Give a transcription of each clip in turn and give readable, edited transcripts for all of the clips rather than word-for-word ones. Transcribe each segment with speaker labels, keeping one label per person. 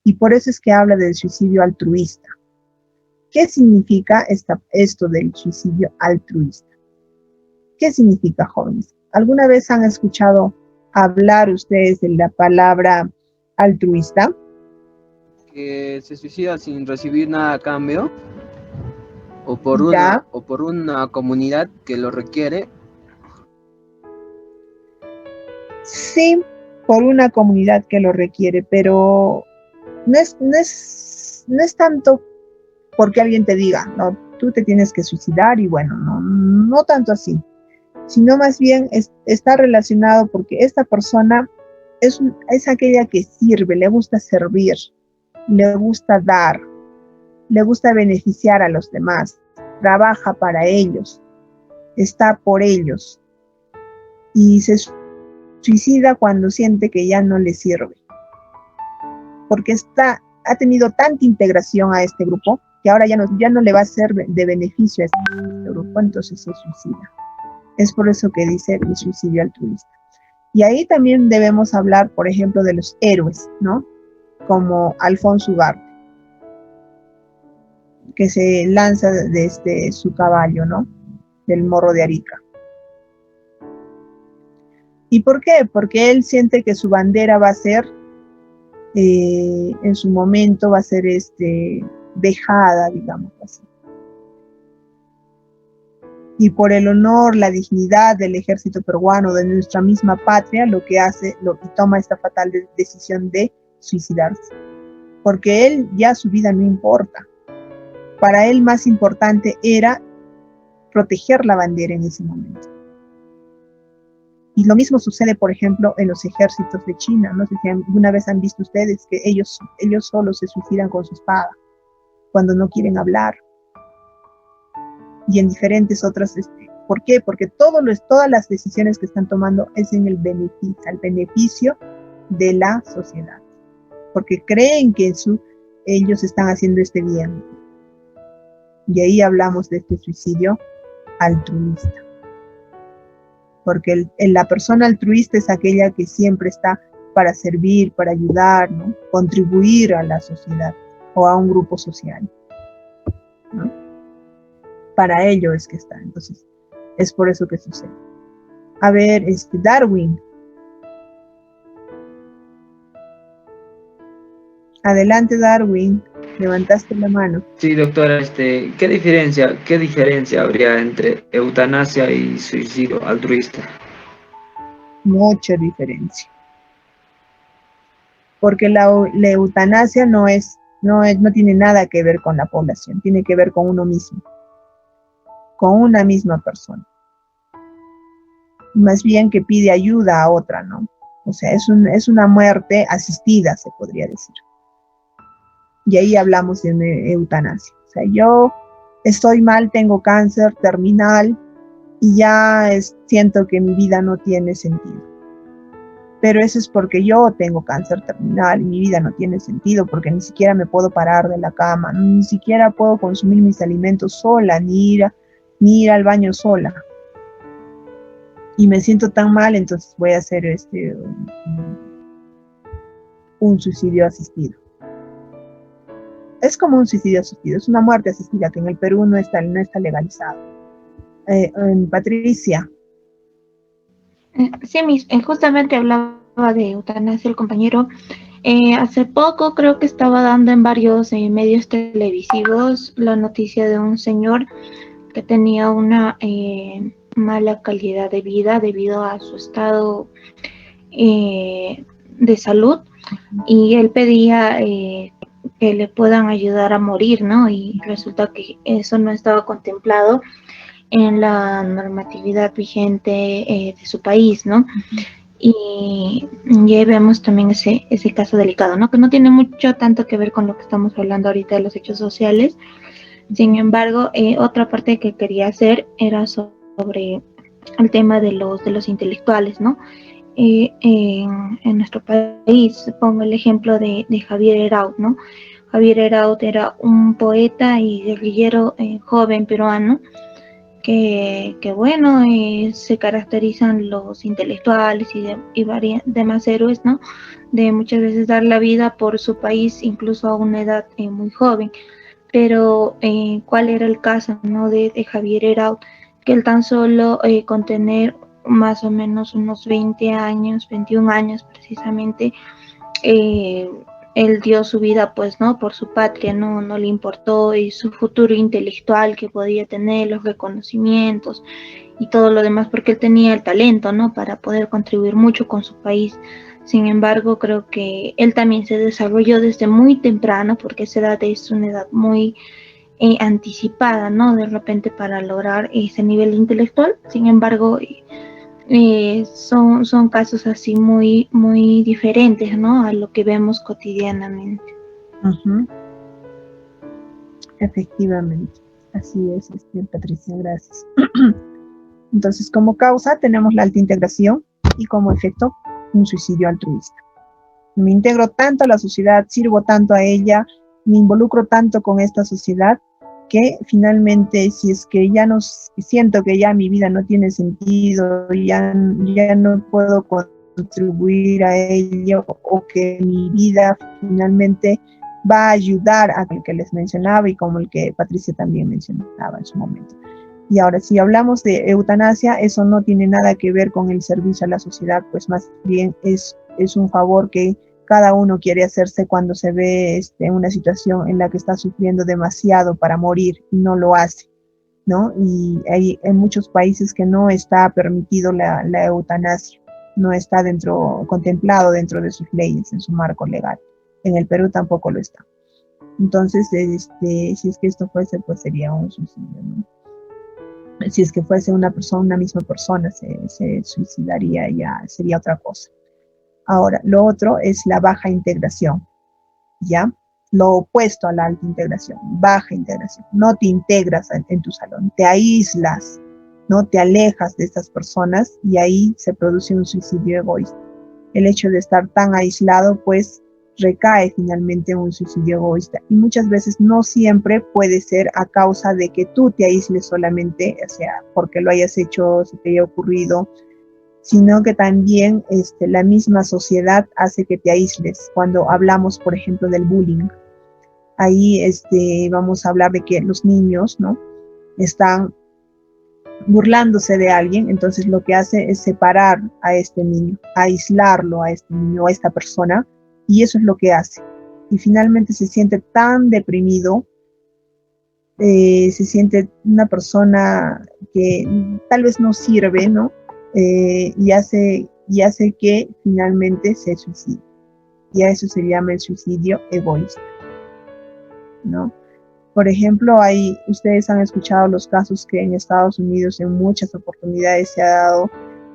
Speaker 1: Y por eso es que habla del suicidio altruista. ¿Qué significa esto del suicidio altruista? ¿Qué significa, jóvenes? ¿Alguna vez han escuchado hablar ustedes de la palabra altruista?
Speaker 2: Que se suicida sin recibir nada a cambio,
Speaker 1: Ya,
Speaker 2: o por una comunidad que lo requiere.
Speaker 1: sí, por una comunidad que lo requiere, pero no es tanto porque alguien te diga, no, tú te tienes que suicidar y bueno, no tanto así, sino más bien está relacionado porque esta persona es aquella que sirve, le gusta servir, le gusta dar, le gusta beneficiar a los demás, trabaja para ellos, está por ellos y se suicida cuando siente que ya no le sirve, porque ha tenido tanta integración a este grupo que ahora ya no le va a ser de beneficio a este grupo, entonces se suicida. Es por eso que dice el suicidio altruista. Y ahí también debemos hablar, por ejemplo, de los héroes, ¿no? Como Alfonso Ugarte, que se lanza desde su caballo, ¿no? Del Morro de Arica. ¿Y por qué? Porque él siente que su bandera va a ser, en su momento, va a ser dejada, digamos así. Y por el honor, la dignidad del ejército peruano, de nuestra misma patria, lo que hace, y toma esta fatal decisión de suicidarse. Porque él ya su vida no importa. Para él más importante era proteger la bandera en ese momento. Y lo mismo sucede, por ejemplo, en los ejércitos de China. No sé si alguna vez han visto ustedes que ellos solos se suicidan con su espada cuando no quieren hablar. Y en diferentes otras. ¿Por qué? Porque todas las decisiones que están tomando es en el beneficio de la sociedad. Porque creen que ellos están haciendo este bien. Y ahí hablamos de este suicidio altruista. Porque la persona altruista es aquella que siempre está para servir, para ayudar, ¿no? Contribuir a la sociedad o a un grupo social, ¿no? Para ello es que está. Entonces, es por eso que sucede. A ver, Darwin. Adelante, Darwin. Levantaste la mano.
Speaker 3: Sí, doctora, ¿qué diferencia habría entre eutanasia y suicidio altruista?
Speaker 1: Mucha diferencia. Porque la eutanasia no tiene nada que ver con la población, tiene que ver con uno mismo, con una misma persona. Más bien que pide ayuda a otra, ¿no? O sea, es una muerte asistida, se podría decir. Y ahí hablamos de una eutanasia. O sea, yo estoy mal, tengo cáncer terminal y ya siento que mi vida no tiene sentido. Pero eso es porque yo tengo cáncer terminal y mi vida no tiene sentido, porque ni siquiera me puedo parar de la cama, ni siquiera puedo consumir mis alimentos sola, ni ir al baño sola. Y me siento tan mal, entonces voy a hacer un suicidio asistido. Es como un suicidio asistido, es una muerte asistida que en el Perú no está legalizado. Patricia.
Speaker 4: Sí, justamente hablaba de eutanasia el compañero. Hace poco creo que estaba dando en varios medios televisivos la noticia de un señor que tenía una mala calidad de vida debido a su estado de salud, y él pedía que le puedan ayudar a morir, ¿no? Y resulta que eso no estaba contemplado en la normatividad vigente de su país, ¿no? Y ahí vemos también ese caso delicado, ¿no? Que no tiene mucho tanto que ver con lo que estamos hablando ahorita de los hechos sociales. Sin embargo, otra parte que quería hacer era sobre el tema de los intelectuales, ¿no? En nuestro país, pongo el ejemplo de Javier Eraut, ¿no? Javier Eraut era un poeta y guerrillero joven peruano que bueno, se caracterizan los intelectuales y demás héroes, ¿no? De muchas veces dar la vida por su país, incluso a una edad muy joven. Pero ¿cuál era el caso, ¿no? de Javier Herau? Que él tan solo con tener más o menos unos 20 años, 21 años precisamente, eh, él dio su vida, pues, ¿no? Por su patria, no le importó, y su futuro intelectual que podía tener, los reconocimientos y todo lo demás, porque él tenía el talento, ¿no? Para poder contribuir mucho con su país. Sin embargo, creo que él también se desarrolló desde muy temprano, porque esa edad es una edad muy anticipada, ¿no? De repente para lograr ese nivel intelectual. Sin embargo, son casos así muy, muy diferentes, ¿no? A lo que vemos cotidianamente.
Speaker 1: Ujú. Efectivamente, así es, Patricia, gracias. Entonces, como causa tenemos la alta integración y como efecto un suicidio altruista. Me integro tanto a la sociedad, sirvo tanto a ella, me involucro tanto con esta sociedad que finalmente, si es que ya no siento que ya mi vida no tiene sentido, ya no puedo contribuir a ello, o que mi vida finalmente va a ayudar a el que les mencionaba y como el que Patricia también mencionaba en su momento. Y ahora, si hablamos de eutanasia, eso no tiene nada que ver con el servicio a la sociedad, pues más bien es un favor que cada uno quiere hacerse cuando se ve en una situación en la que está sufriendo demasiado para morir y no lo hace, ¿no? Y hay en muchos países que no está permitido la eutanasia, no está contemplado dentro de sus leyes, en su marco legal. En el Perú tampoco lo está. Entonces, si es que esto fuese, pues sería un suicidio, ¿no? Si es que fuese una misma persona, se suicidaría, ya sería otra cosa. Ahora, lo otro es la baja integración, ¿ya? Lo opuesto a la alta integración, baja integración. No te integras en tu salón, te aíslas, ¿no? Te alejas de estas personas y ahí se produce un suicidio egoísta. El hecho de estar tan aislado, pues, recae finalmente en un suicidio egoísta. Y muchas veces no siempre puede ser a causa de que tú te aísles solamente, o sea, porque lo hayas hecho, se te haya ocurrido, sino que también la misma sociedad hace que te aísles. Cuando hablamos, por ejemplo, del bullying, ahí vamos a hablar de que los niños, ¿no? Están burlándose de alguien, entonces lo que hace es separar a este niño, aislarlo a este niño, a esta persona, y eso es lo que hace. Y finalmente se siente tan deprimido, se siente una persona que tal vez no sirve, ¿no? Y hace que finalmente se suicide. Y a eso se llama el suicidio egoísta, ¿no? Por ejemplo, ustedes han escuchado los casos que en Estados Unidos en muchas oportunidades se ha dado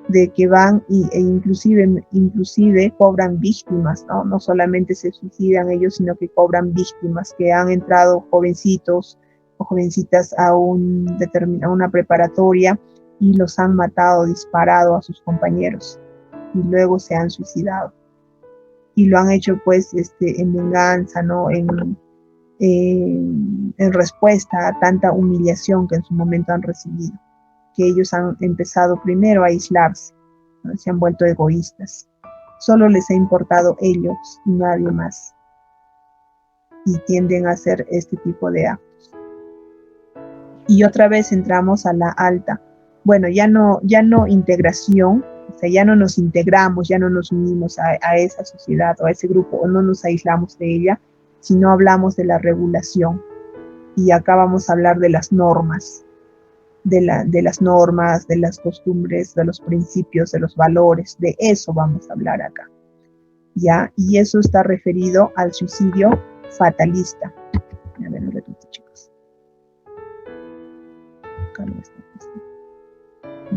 Speaker 1: de que van e inclusive cobran víctimas, ¿no? No solamente se suicidan ellos, sino que cobran víctimas, que han entrado jovencitos o jovencitas a una preparatoria y los han matado, disparado a sus compañeros y luego se han suicidado. Y lo han hecho pues en venganza, ¿no? En respuesta a tanta humillación que en su momento han recibido, que ellos han empezado primero a aislarse, ¿no? Se han vuelto egoístas. Solo les ha importado ellos y nadie más. Y tienden a hacer este tipo de actos. Y otra vez entramos a la alta. Bueno, ya no integración, o sea, ya no nos integramos, ya no nos unimos a esa sociedad o a ese grupo, o no nos aislamos de ella, sino hablamos de la regulación. Y acá vamos a hablar de las normas, de las normas, de las costumbres, de los principios, de los valores, de eso vamos a hablar acá, ¿ya? Y eso está referido al suicidio fatalista. A ver, lo repito, chicos.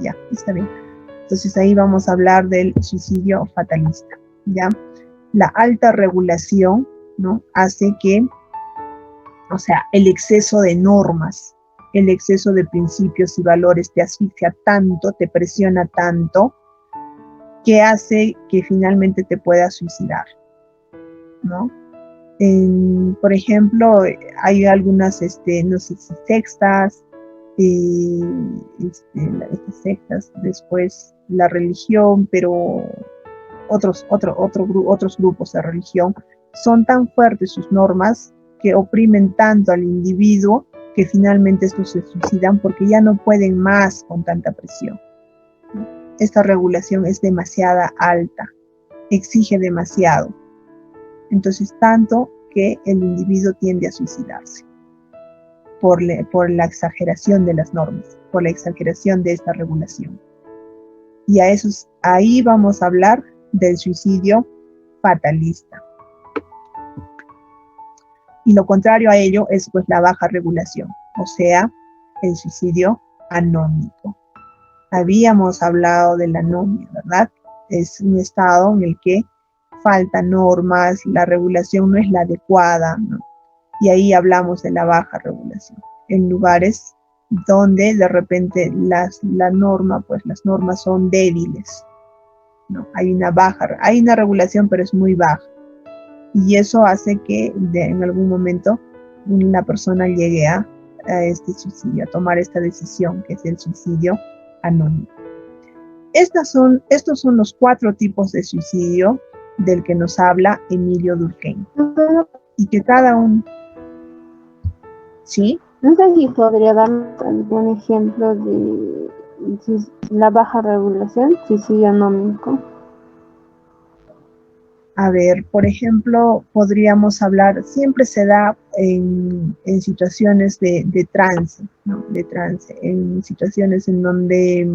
Speaker 1: Ya, está bien. Entonces ahí vamos a hablar del suicidio fatalista, ¿ya? La alta regulación, ¿no? Hace que, o sea, el exceso de normas, el exceso de principios y valores te asfixia tanto, te presiona tanto, que hace que finalmente te puedas suicidar, ¿no? Por ejemplo, hay algunas, no sé si sextas, estas sectas, después la religión, pero otros grupos de religión, son tan fuertes sus normas que oprimen tanto al individuo que finalmente estos se suicidan porque ya no pueden más con tanta presión. Esta regulación es demasiado alta, exige demasiado. Entonces, tanto que el individuo tiende a suicidarse por la exageración de las normas, por la exageración de esta regulación. Y ahí vamos a hablar del suicidio fatalista. Y lo contrario a ello es pues la baja regulación, o sea, el suicidio anómico. Habíamos hablado de la anomia, ¿verdad? Es un estado en el que faltan normas, la regulación no es la adecuada, ¿no? Y ahí hablamos de la baja regulación, en lugares donde de repente las normas son débiles, ¿no? Hay una regulación, pero es muy baja. Y eso hace que en algún momento la persona llegue a este suicidio, a tomar esta decisión, que es el suicidio anónimo. Estos son los 4 tipos de suicidio del que nos habla Emilio Durkheim. Y que cada uno... ¿Sí?
Speaker 5: No sé si podría darnos algún ejemplo de la baja regulación, suicidio anómico.
Speaker 1: A ver, por ejemplo, podríamos hablar, siempre se da en situaciones de trance, ¿no? De trance, en situaciones en donde,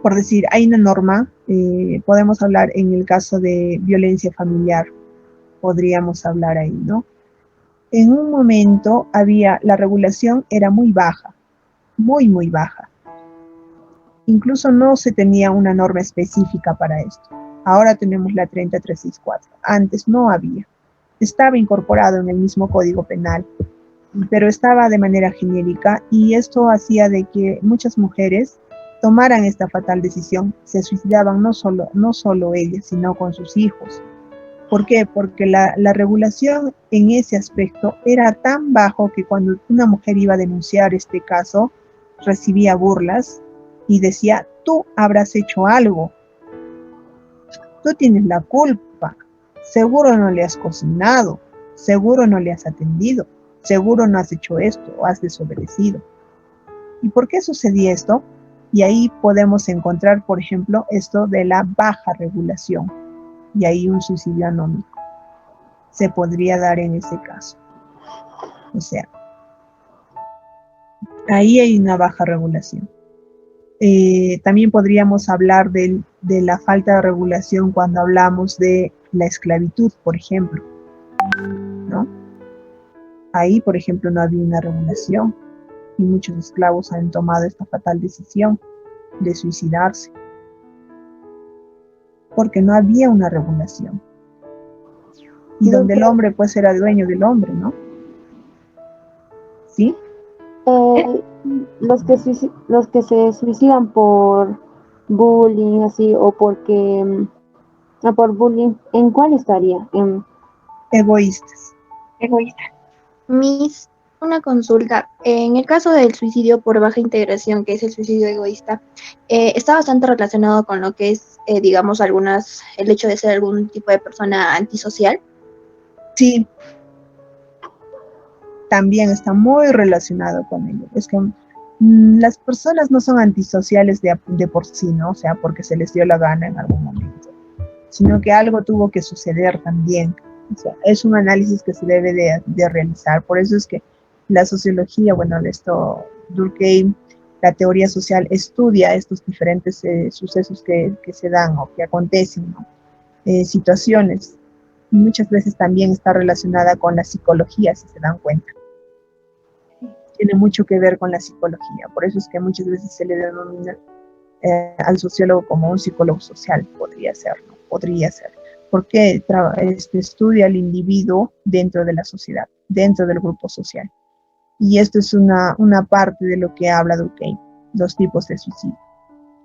Speaker 1: por decir, hay una norma, podemos hablar en el caso de violencia familiar, podríamos hablar ahí, ¿no? En un momento la regulación era muy baja, muy, muy baja. Incluso no se tenía una norma específica para esto. Ahora tenemos la 30364. Antes no había. Estaba incorporado en el mismo Código Penal, pero estaba de manera genérica y esto hacía de que muchas mujeres tomaran esta fatal decisión. Se suicidaban no solo ellas, sino con sus hijos. ¿Por qué? Porque la regulación en ese aspecto era tan bajo que cuando una mujer iba a denunciar este caso, recibía burlas y decía, tú habrás hecho algo. Tú tienes la culpa, seguro no le has cocinado, seguro no le has atendido, seguro no has hecho esto o has desobedecido. ¿Y por qué sucedía esto? Y ahí podemos encontrar, por ejemplo, esto de la baja regulación y ahí un suicidio anómico se podría dar en ese caso. O sea, ahí hay una baja regulación. También podríamos hablar de la falta de regulación cuando hablamos de la esclavitud, por ejemplo, ¿no? Ahí, por ejemplo, no había una regulación y muchos esclavos han tomado esta fatal decisión de suicidarse porque no había una regulación y donde el hombre pues era dueño del hombre, ¿no? ¿Sí?
Speaker 5: Los que se suicidan por bullying así o por bullying, ¿en cuál estaría?
Speaker 1: Egoístas.
Speaker 4: Una consulta. En el caso del suicidio por baja integración, que es el suicidio egoísta, está bastante relacionado con lo que es, digamos, el hecho de ser algún tipo de persona antisocial.
Speaker 1: Sí. También está muy relacionado con ello. Es que las personas no son antisociales de por sí, ¿no? O sea, porque se les dio la gana en algún momento, sino que algo tuvo que suceder también. O sea, es un análisis que se debe de realizar. Por eso es que la sociología, bueno, Durkheim, la teoría social, estudia estos diferentes sucesos que se dan o que acontecen, ¿no? Situaciones. Y muchas veces también está relacionada con la psicología, si se dan cuenta. Tiene mucho que ver con la psicología. Por eso es que muchas veces se le denomina al sociólogo como un psicólogo social. Podría ser, ¿no? Podría ser. Porque estudia al individuo dentro de la sociedad, dentro del grupo social. Y esto es una parte de lo que habla Durkheim, los tipos de suicidio.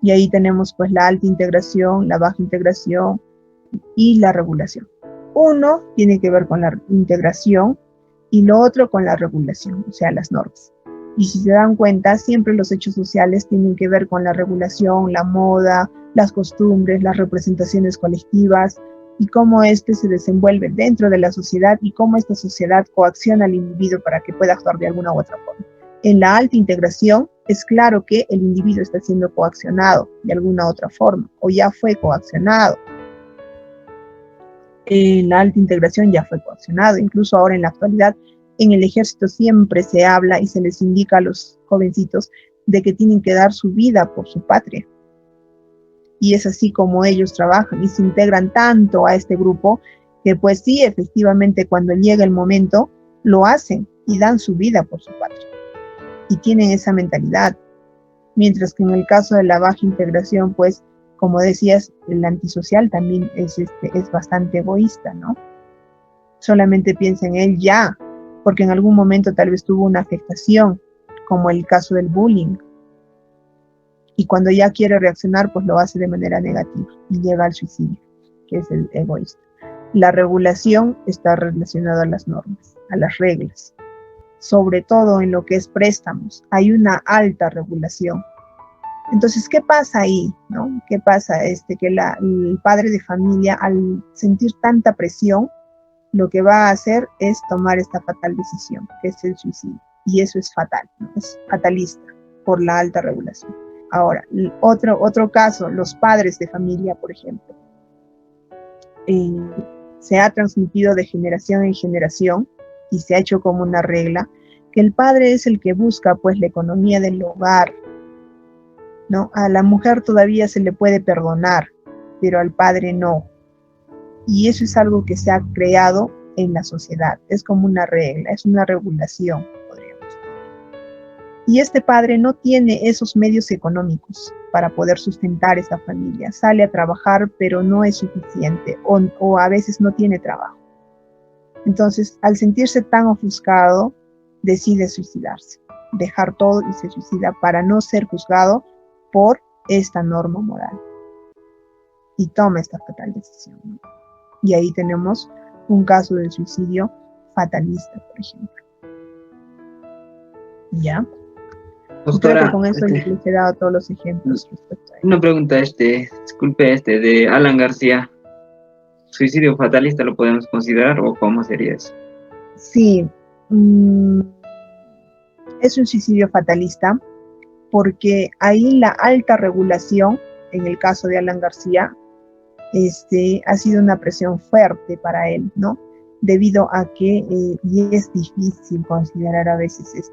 Speaker 1: Y ahí tenemos pues la alta integración, la baja integración y la regulación. Uno tiene que ver con la integración y lo otro con la regulación, o sea, las normas. Y si se dan cuenta, siempre los hechos sociales tienen que ver con la regulación, la moda, las costumbres, las representaciones colectivas y cómo éste se desenvuelve dentro de la sociedad y cómo esta sociedad coacciona al individuo para que pueda actuar de alguna u otra forma. En la alta integración es claro que el individuo está siendo coaccionado de alguna otra forma o ya fue coaccionado. En la alta integración ya fue coaccionado, incluso ahora en la actualidad en el ejército siempre se habla y se les indica a los jovencitos de que tienen que dar su vida por su patria. Y es así como ellos trabajan y se integran tanto a este grupo que pues sí, efectivamente cuando llega el momento lo hacen y dan su vida por su patria. Y tienen esa mentalidad. Mientras que en el caso de la baja integración, pues como decías, el antisocial también es bastante egoísta, ¿no? Solamente piensa en él ya, porque en algún momento tal vez tuvo una afectación, como el caso del bullying. Y cuando ya quiere reaccionar, pues lo hace de manera negativa y llega al suicidio, que es el egoísta. La regulación está relacionada a las normas, a las reglas. Sobre todo en lo que es préstamos, hay una alta regulación. Entonces, ¿qué pasa ahí? ¿No? ¿Qué pasa? Que el padre de familia, al sentir tanta presión, lo que va a hacer es tomar esta fatal decisión, que es el suicidio. Y eso es fatal, ¿no? Es fatalista por la alta regulación. Ahora, otro caso, los padres de familia, por ejemplo. Se ha transmitido de generación en generación y se ha hecho como una regla que el padre es el que busca pues la economía del hogar, ¿no? A la mujer todavía se le puede perdonar, pero al padre no. Y eso es algo que se ha creado en la sociedad, es como una regla, es una regulación, podríamos decir. Y este padre no tiene esos medios económicos para poder sustentar esa familia, sale a trabajar pero no es suficiente o a veces no tiene trabajo. Entonces, al sentirse tan ofuscado, decide suicidarse, dejar todo y se suicida para no ser juzgado por esta norma moral. Y toma esta fatal decisión, ¿no? Y ahí tenemos un caso del suicidio fatalista, por ejemplo. ¿Ya?
Speaker 3: Doctora,
Speaker 1: Creo que con eso les he dado todos los ejemplos respecto a ello.
Speaker 3: una pregunta, disculpe, de Alan García. ¿Suicidio fatalista lo podemos considerar o cómo sería eso?
Speaker 1: Sí, es un suicidio fatalista porque ahí la alta regulación, en el caso de Alan García, ha sido una presión fuerte para él, ¿no? Debido a que, y es difícil considerar a veces,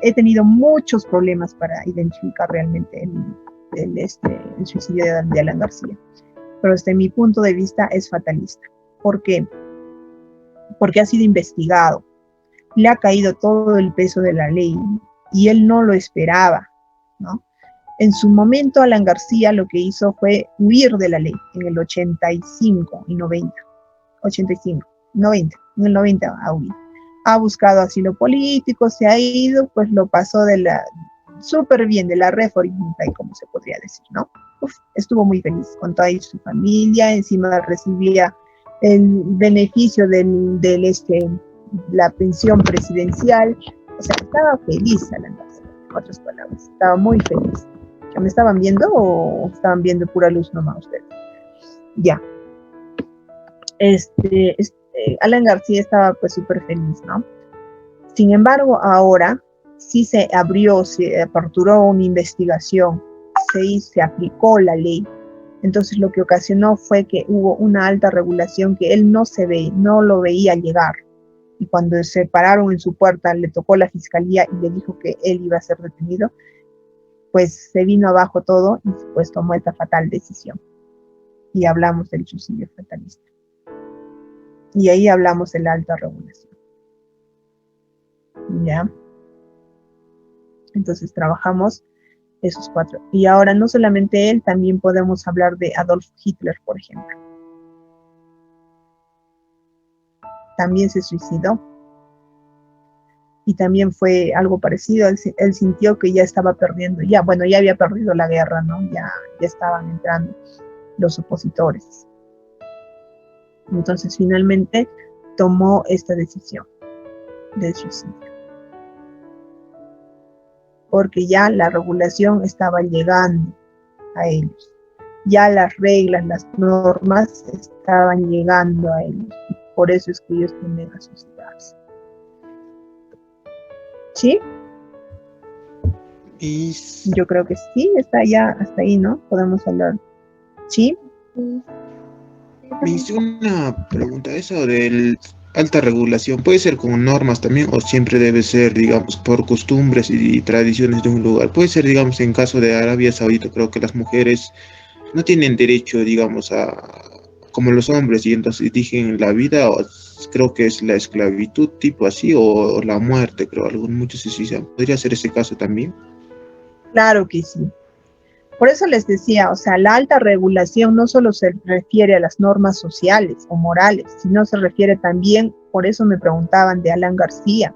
Speaker 1: he tenido muchos problemas para identificar realmente el suicidio de Alan García, pero desde mi punto de vista es fatalista. ¿Por qué? Porque ha sido investigado, le ha caído todo el peso de la ley y él no lo esperaba, ¿no? En su momento, Alan García lo que hizo fue huir de la ley en el 85 y 90. 85, 90, en el 90 ha huido. Ha buscado asilo político, se ha ido, pues lo pasó súper bien, de la reforma, como se podría decir, ¿no? Estuvo muy feliz con toda su familia, encima recibía el beneficio de la pensión presidencial, o sea, estaba feliz Alan García, en otras palabras, estaba muy feliz. ¿Me estaban viendo o estaban viendo pura luz nomás ustedes? Ya. Alan García estaba pues súper feliz, ¿no? Sin embargo, ahora sí se aperturó una investigación, se aplicó la ley. Entonces lo que ocasionó fue que hubo una alta regulación que él no lo veía llegar. Y cuando se pararon en su puerta, le tocó la fiscalía y le dijo que él iba a ser detenido, pues se vino abajo todo y pues tomó esta fatal decisión. Y hablamos del suicidio fatalista. Y ahí hablamos de la alta regulación. ¿Ya? Entonces trabajamos esos cuatro. Y ahora no solamente él, también podemos hablar de Adolf Hitler, por ejemplo. También se suicidó. Y también fue algo parecido, él sintió que ya estaba perdiendo, ya había perdido la guerra, ¿no? Ya estaban entrando los opositores. Entonces finalmente tomó esta decisión del suicidio. porque ya la regulación estaba llegando a ellos. Ya las reglas, las normas estaban llegando a ellos. Por eso es que ellos tienden a suicidarse. ¿Sí?
Speaker 6: Y
Speaker 1: Yo creo que sí, está ya hasta ahí, ¿no? Podemos hablar. ¿Sí?
Speaker 6: me hice una pregunta, eso del alta regulación, ¿puede ser con normas también o siempre debe ser, digamos, por costumbres y tradiciones de un lugar? Puede ser, digamos, en caso de Arabia Saudita, creo que las mujeres no tienen derecho, digamos, a como los hombres y entonces eligen la vida, o creo que es la esclavitud, tipo así, o la muerte, creo, muchos sí, podría ser ese caso también.
Speaker 1: Claro que sí. Por eso les decía, o sea, la alta regulación no solo se refiere a las normas sociales o morales, sino se refiere también, por eso me preguntaban de Alan García,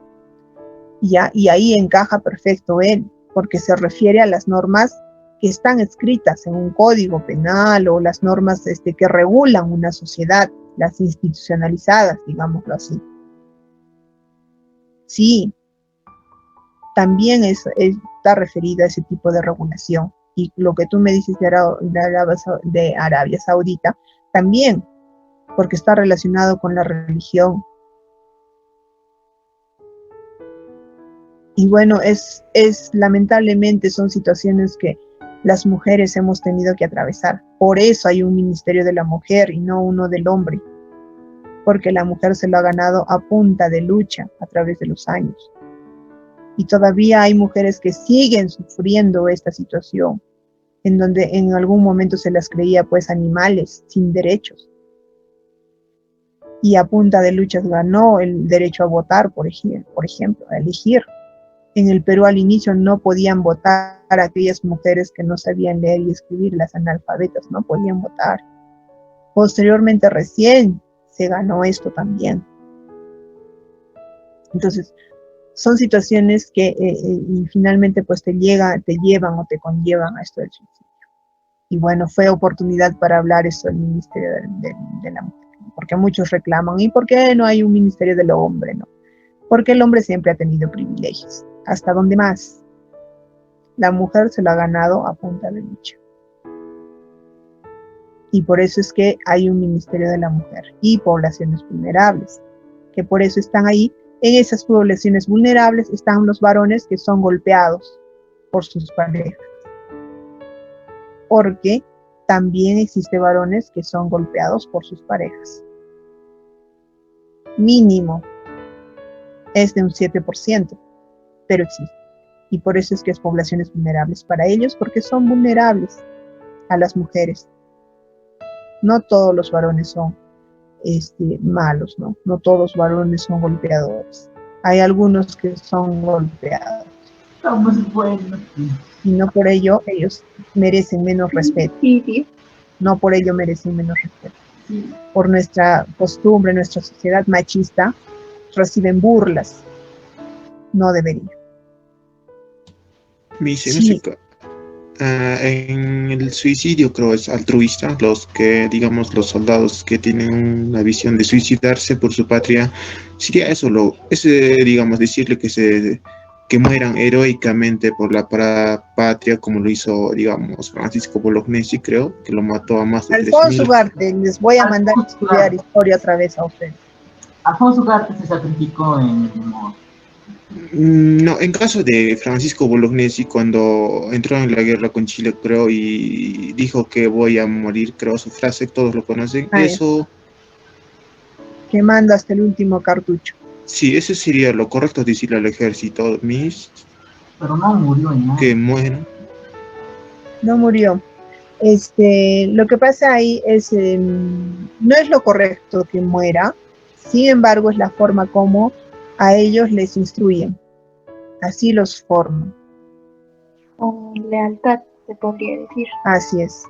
Speaker 1: ¿ya? Y ahí encaja perfecto él, porque se refiere a las normas que están escritas en un código penal o las normas que regulan una sociedad, las institucionalizadas, digámoslo así. Sí, también está referida a ese tipo de regulación. Y lo que tú me dices de Arabia Saudita, también, porque está relacionado con la religión. Y bueno, lamentablemente son situaciones que las mujeres hemos tenido que atravesar. Por eso hay un ministerio de la mujer y no uno del hombre, porque la mujer se lo ha ganado a punta de lucha a través de los años. Y todavía hay mujeres que siguen sufriendo esta situación, en donde en algún momento se las creía pues animales sin derechos. Y a punta de luchas ganó el derecho a votar, por ejemplo, a elegir. En el Perú al inicio no podían votar aquellas mujeres que no sabían leer y escribir, las analfabetas no podían votar. Posteriormente recién se ganó esto también. Entonces, son situaciones que y finalmente pues te llevan o te conllevan a esto del suicidio. Y bueno, fue oportunidad para hablar esto del Ministerio de la Mujer, porque muchos reclaman, ¿y por qué no hay un Ministerio del Hombre? No, porque el hombre siempre ha tenido privilegios. ¿Hasta dónde más? La mujer se lo ha ganado a punta de lucha. Y por eso es que hay un Ministerio de la Mujer y poblaciones vulnerables, que por eso están ahí. En esas poblaciones vulnerables están los varones que son golpeados por sus parejas. Porque también existe varones que son golpeados por sus parejas. Mínimo es de un 7%, pero existe. Y por eso es que es poblaciones vulnerables para ellos, porque son vulnerables a las mujeres. No todos los varones son malos, ¿no? No todos los varones son golpeadores. Hay algunos que son golpeados. Y no por ello ellos merecen menos respeto. No por ello merecen menos respeto. Por nuestra costumbre, nuestra sociedad machista, reciben burlas. No deberían.
Speaker 6: Me dice,
Speaker 1: Sí.
Speaker 6: En el suicidio creo es altruista, los que, digamos, los soldados que tienen una visión de suicidarse por su patria, sería eso, digamos, decirle que mueran heroicamente por la patria, como lo hizo, digamos, Francisco Bolognesi, creo, que lo mató a más de
Speaker 1: Alfonso
Speaker 6: 3.000.
Speaker 1: Ugarte, les voy a mandar a estudiar historia otra vez a ustedes.
Speaker 7: Alfonso Ugarte se sacrificó en el modo.
Speaker 6: No, en caso de Francisco Bolognesi, cuando entró en la guerra con Chile, creo, y dijo que voy a morir, creo, su frase, todos lo conocen, eso...
Speaker 1: Quemando hasta el último cartucho.
Speaker 6: Sí, eso sería lo correcto, decirle al ejército,
Speaker 7: pero no murió, ¿no?
Speaker 6: Que mueran.
Speaker 1: No murió. Lo que pasa ahí es, no es lo correcto que muera, sin embargo es la forma como a ellos les instruyen, así los forman.
Speaker 4: Con lealtad, se podría decir.
Speaker 1: Así es.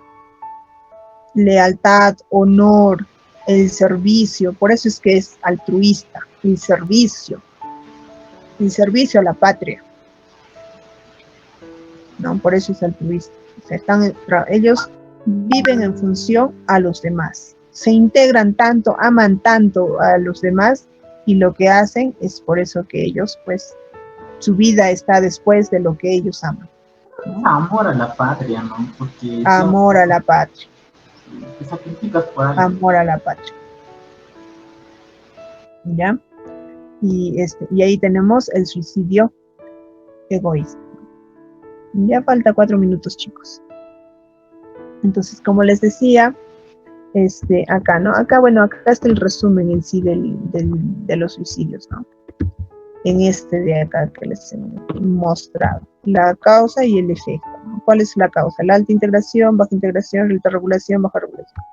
Speaker 1: Lealtad, honor, el servicio, por eso es que es altruista, el servicio a la patria. No, por eso es altruista. O sea, ellos viven en función a los demás, se integran tanto, aman tanto a los demás, y lo que hacen es por eso que ellos pues su vida está después de lo que ellos aman.
Speaker 7: Amor a la patria, ¿no? Porque
Speaker 1: Amor a la patria.
Speaker 7: te sacrificas por algo.
Speaker 1: Amor a la patria. ¿Ya? Y ahí tenemos el suicidio egoísta. Ya falta 4 minutos, chicos. Entonces, como les decía, acá, ¿no? Acá, bueno, acá está el resumen en sí de los suicidios, ¿no? En de acá que les he mostrado. La causa y el efecto, ¿no? ¿Cuál es la causa? La alta integración, baja regulación, baja regulación.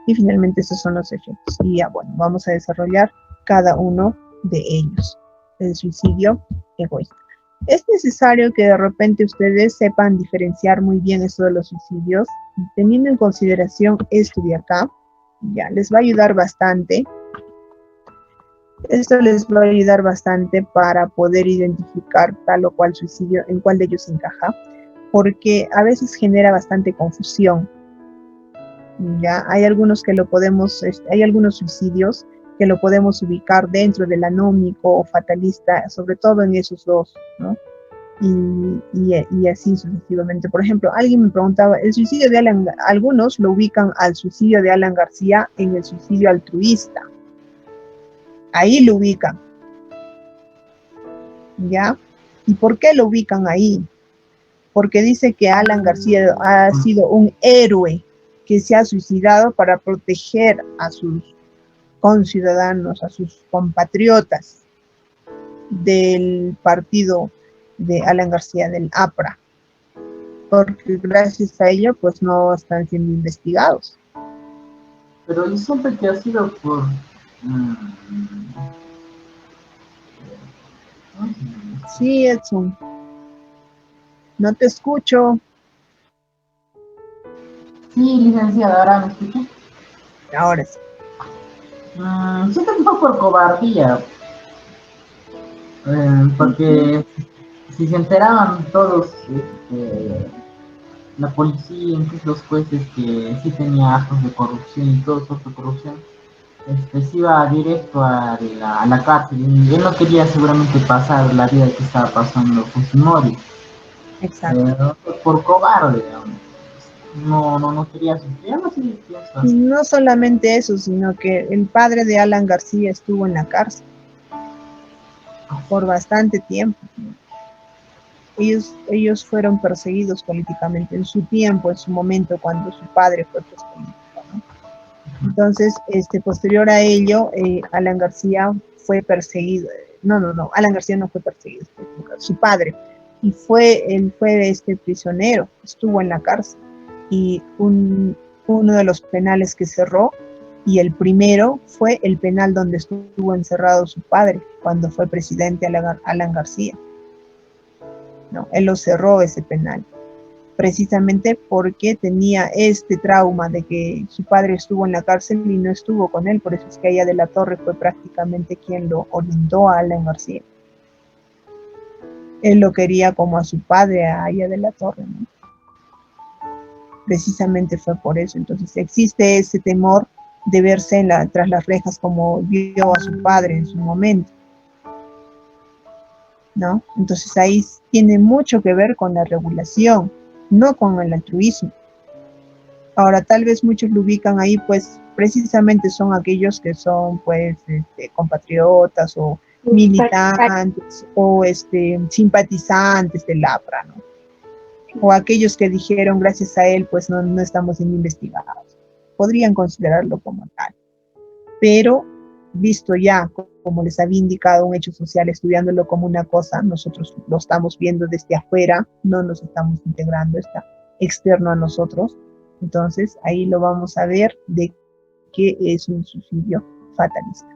Speaker 1: Y finalmente esos son los efectos. Y ya, bueno, vamos a desarrollar cada uno de ellos. El suicidio egoísta. Es necesario que de repente ustedes sepan diferenciar muy bien esto de los suicidios, teniendo en consideración esto de acá. Ya, les va a ayudar bastante. Esto les va a ayudar bastante para poder identificar tal o cual suicidio, en cuál de ellos encaja, porque a veces genera bastante confusión. Ya, hay algunos que hay algunos suicidios que lo podemos ubicar dentro del anómico o fatalista, sobre todo en esos dos, ¿no? Y así sucesivamente. Por ejemplo, alguien me preguntaba, el suicidio de algunos lo ubican al suicidio de Alan García en el suicidio altruista. Ahí lo ubican. ¿Ya? ¿Y por qué lo ubican ahí? Porque dice que Alan García ha sido un héroe que se ha suicidado para proteger a sus conciudadanos, a sus compatriotas del partido de Alan García, del APRA, porque gracias a ello pues no están siendo investigados.
Speaker 7: Pero yo siempre que ha sido por...
Speaker 1: Sí, Edson. No te escucho.
Speaker 7: Sí, licenciada, ¿ahora me escucha?
Speaker 1: Ahora sí.
Speaker 7: Siento un poco por cobardía, porque si se enteraban todos, la policía, incluso los jueces, que sí tenía actos de corrupción y todo actos de corrupción, se iba directo a la cárcel, y él no quería seguramente pasar la vida que estaba pasando Fujimori.
Speaker 1: Exacto.
Speaker 7: Por cobarde, digamos. No quería sufrir, no sé si piensas.
Speaker 1: No solamente eso, sino que el padre de Alan García estuvo en la cárcel por bastante tiempo. Ellos fueron perseguidos políticamente en su tiempo, en su momento, cuando su padre fue preso político, ¿no? Entonces, posterior a ello, Alan García fue perseguido. No, Alan García no fue perseguido, su padre. Y él fue prisionero, estuvo en la cárcel. Y uno de los penales que cerró, y el primero fue el penal donde estuvo encerrado su padre cuando fue presidente Alan García. No, él lo cerró ese penal, precisamente porque tenía este trauma de que su padre estuvo en la cárcel y no estuvo con él. Por eso es que Aya de la Torre fue prácticamente quien lo orientó a Alan García. Él lo quería como a su padre, a Aya de la Torre, ¿no? Precisamente fue por eso. Entonces existe ese temor de verse tras las rejas como vio a su padre en su momento, ¿no? Entonces ahí tiene mucho que ver con la regulación, no con el altruismo. Ahora, tal vez muchos lo ubican ahí, pues precisamente son aquellos que son pues compatriotas o militantes o simpatizantes del APRA, ¿no? O aquellos que dijeron gracias a él pues no estamos siendo investigados. Podrían considerarlo como tal. Pero visto ya, como les había indicado, un hecho social, estudiándolo como una cosa, nosotros lo estamos viendo desde afuera, no nos estamos integrando, está externo a nosotros. Entonces ahí lo vamos a ver de qué es un suicidio fatalista.